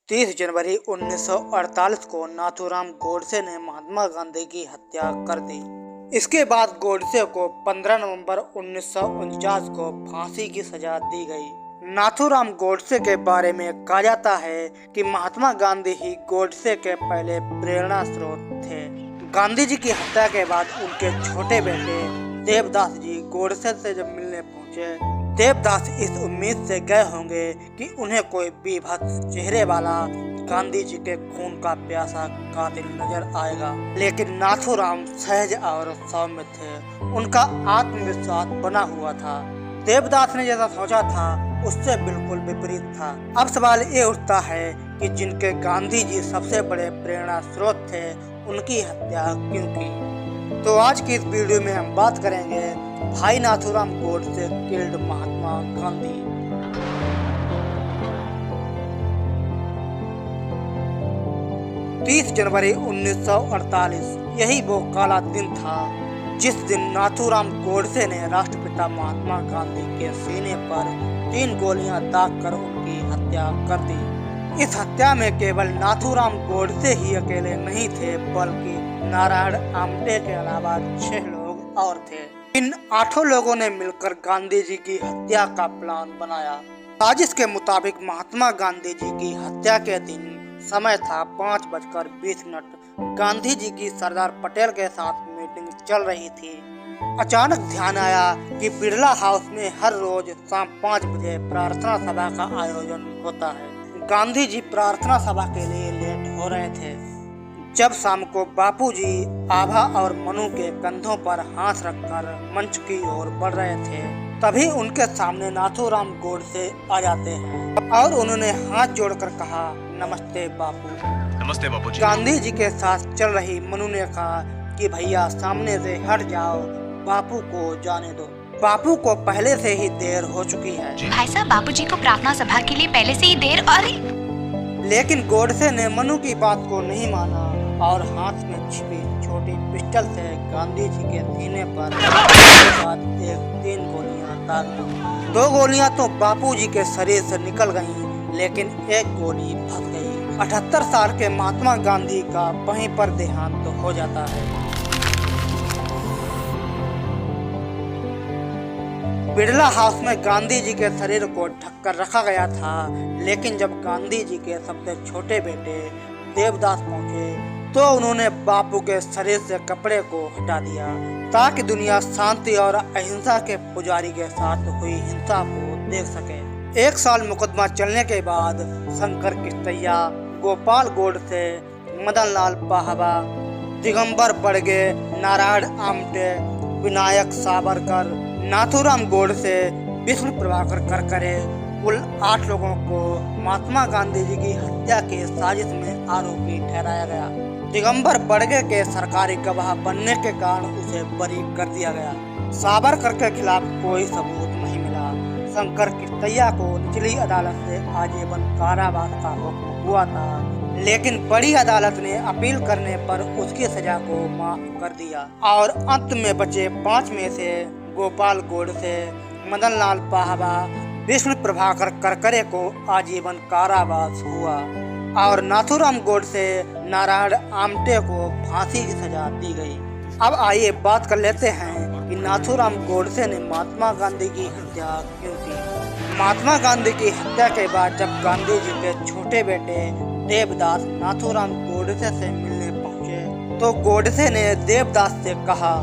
30 जनवरी 1948 को नाथूराम गोडसे ने महात्मा गांधी की हत्या कर दी। इसके बाद गोडसे को 15 नवंबर 1949 को फांसी की सजा दी गई। नाथूराम गोडसे के बारे में कहा जाता है कि महात्मा गांधी ही गोडसे के पहले प्रेरणा स्रोत थे। गांधी जी की हत्या के बाद उनके छोटे बेटे देवदास जी गोडसे से जब मिलने पहुंचे, देवदास इस उम्मीद से गए होंगे कि उन्हें कोई बेभत्स चेहरे वाला गांधी जी के खून का प्यासा कातिल नजर आएगा, लेकिन नाथूराम सहज और सौम्य थे। उनका आत्मविश्वास बना हुआ था। देवदास ने जैसा सोचा था उससे बिल्कुल विपरीत था। अब सवाल ये उठता है कि जिनके गांधी जी सबसे बड़े प्रेरणा स्रोत थे, उनकी हत्या क्यों की। तो आज की इस वीडियो में हम बात करेंगे भाई नाथूराम गोडसे किल्ड महात्मा गांधी। तीस जनवरी 1948 यही वो काला दिन था जिस दिन नाथूराम गोडसे ने राष्ट्रपिता महात्मा गांधी के सीने पर 3 गोलियां दागकर उनकी हत्या कर दी। इस हत्या में केवल नाथूराम गोडसे ही अकेले नहीं थे, बल्कि नारायण आमटे के अलावा 6 लोग और थे। इन 8 लोगों ने मिलकर गांधी जी की हत्या का प्लान बनाया। साजिश के मुताबिक महात्मा गांधी जी की हत्या के दिन समय था 5:20। गांधी जी की सरदार पटेल के साथ मीटिंग चल रही थी। अचानक ध्यान आया कि बिरला हाउस में हर रोज शाम 5 बजे प्रार्थना सभा का आयोजन होता है। गांधी जी प्रार्थना सभा के लिए लेट हो रहे थे। जब शाम को बापूजी आभा और मनु के कंधों पर हाथ रखकर मंच की ओर बढ़ रहे थे, तभी उनके सामने नाथूराम गोडसे आ जाते हैं और उन्होंने हाथ जोड़कर कहा, नमस्ते बापू। नमस्ते बापू जी। गांधी जी के साथ चल रही मनु ने कहा कि भैया सामने से हट जाओ, बापू को जाने दो। बापू को पहले से ही देर हो चुकी है। भाई साहब, बापूजी को प्रार्थना सभा के लिए पहले से ही देर। और लेकिन गोडसे ने मनु की बात को नहीं माना और हाथ में छिपी छोटी पिस्टल से गांधी जी के सीने पर बाद 3 गोलियां दाग दी। 2 गोलियां तो बापूजी के शरीर से निकल गईं, लेकिन 1 गोली फंस गई। 78 साल के महात्मा गांधी का वहीं पर देहांत हो जाता है। बिरला हाउस में गांधी जी के शरीर को ढककर रखा गया था, लेकिन जब गांधी जी के सबसे छोटे बेटे देवदास पहुंचे तो उन्होंने बापू के शरीर से कपड़े को हटा दिया ताकि दुनिया शांति और अहिंसा के पुजारी के साथ हुई हिंसा को देख सके। 1 साल मुकदमा चलने के बाद शंकर किस्तैया, गोपाल गोडसे, मदन लाल पाहबा, दिगंबर बड़गे, नारायण आमटे, विनायक सावरकर, नाथूराम गोडसे, विष्णु प्रभाकर करकरे, कुल 8 लोगों को महात्मा गांधी जी की हत्या के साजिश में आरोपी ठहराया गया। दिगंबर बड़गे के सरकारी गवाह बनने के कारण उसे बरी कर दिया गया। सावरकर के खिलाफ कोई सबूत नहीं मिला। शंकर किस्तैया को निचली अदालत से आजीवन कारावास का हुक्म हुआ था, लेकिन बड़ी अदालत ने अपील करने पर उसकी सजा को माफ कर दिया और अंत में बचे 5 में से गोपाल गोडसे, मदन लाल पाहबा, विष्णु प्रभाकर करकरे को आजीवन कारावास हुआ और नाथूराम गोडसे, नारायण आमटे को फांसी की सजा दी गई। अब आइए बात कर लेते हैं कि नाथूराम गोडसे ने महात्मा गांधी की हत्या क्यों की। महात्मा गांधी की हत्या के बाद जब गांधी जी के छोटे बेटे देवदास नाथूराम गोडसे से मिलने पहुंचे तो गोडसे ने देवदास से कहा,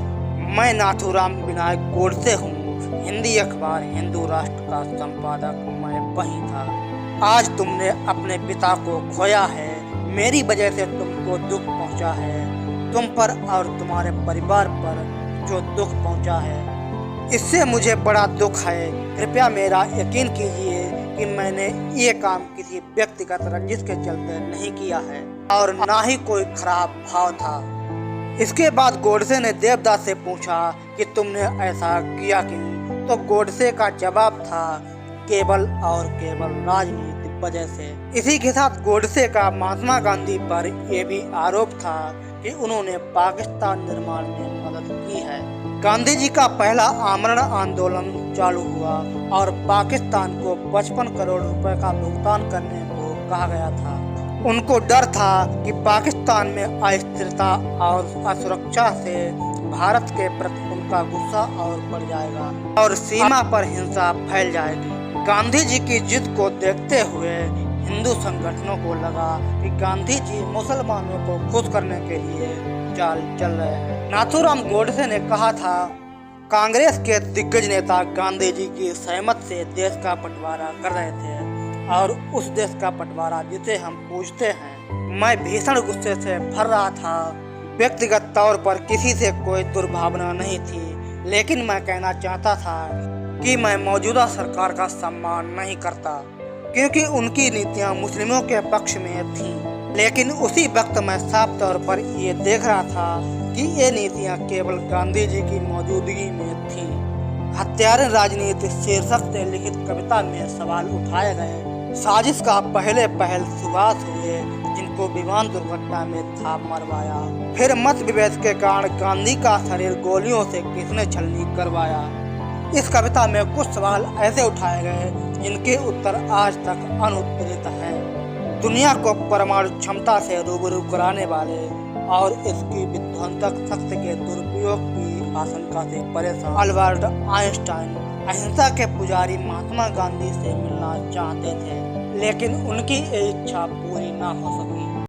मैं नाथूराम विनायक गोडसे हूँ, हिंदी अखबार हिंदू राष्ट्र का संपादक मैं वही था। आज तुमने अपने पिता को खोया है, मेरी वजह से तुमको दुख पहुँचा है। तुम पर और तुम्हारे परिवार पर जो दुख पहुँचा है, इससे मुझे बड़ा दुख है। कृपया मेरा यकीन कीजिए कि मैंने ये काम किसी व्यक्तिगत रंजिश के चलते नहीं किया है और ना ही कोई खराब भाव था। इसके बाद गोडसे ने देवदास से पूछा कि तुमने ऐसा किया क्यों, तो गोडसे का जवाब था, केवल और केवल राजनीतिक वजह से। इसी के साथ गोडसे का महात्मा गांधी पर यह भी आरोप था कि उन्होंने पाकिस्तान निर्माण में मदद की है। गांधी जी का पहला आमरण आंदोलन चालू हुआ और पाकिस्तान को 55 करोड़ रुपए का भुगतान करने को कहा गया था। उनको डर था कि पाकिस्तान में अस्थिरता और असुरक्षा से भारत के प्रति उनका गुस्सा और बढ़ जाएगा और सीमा पर हिंसा फैल जाएगी। गांधी जी की जिद को देखते हुए हिंदू संगठनों को लगा कि गांधी जी मुसलमानों को खुश करने के लिए चाल चल रहे हैं। नाथूराम गोडसे ने कहा था, कांग्रेस के दिग्गज नेता गांधी जी की सहमत से देश का बंटवारा कर रहे थे और उस देश का बंटवारा जिसे हम पूछते हैं। मैं भीषण गुस्से से भर रहा था। व्यक्तिगत तौर पर किसी से कोई दुर्भावना नहीं थी, लेकिन मैं कहना चाहता था कि मैं मौजूदा सरकार का सम्मान नहीं करता क्योंकि उनकी नीतियां मुस्लिमों के पक्ष में थीं। लेकिन उसी वक्त मैं साफ तौर पर ये देख रहा था कि ये नीतियां केवल गांधी जी की मौजूदगी में थीं। हत्यारे राजनीति शीर्षक से लिखित कविता में सवाल उठाए गए। साजिश का पहले पहल सुभाष हुए जिनको विमान दुर्घटना में था मरवाया। फिर मत विभेद के कारण गांधी का शरीर गोलियों से किसने छलनी करवाया। इस कविता में कुछ सवाल ऐसे उठाए गए जिनके उत्तर आज तक अनुत्तरित हैं। दुनिया को परमाणु क्षमता से रूबरू कराने वाले और इसकी विध्वंसक शक्ति के दुरुपयोग की आशंका से परेशान अल्बर्ट आइंस्टाइन अहिंसा के पुजारी महात्मा गांधी से मिलना चाहते थे, लेकिन उनकी ये इच्छा पूरी न हो सकी।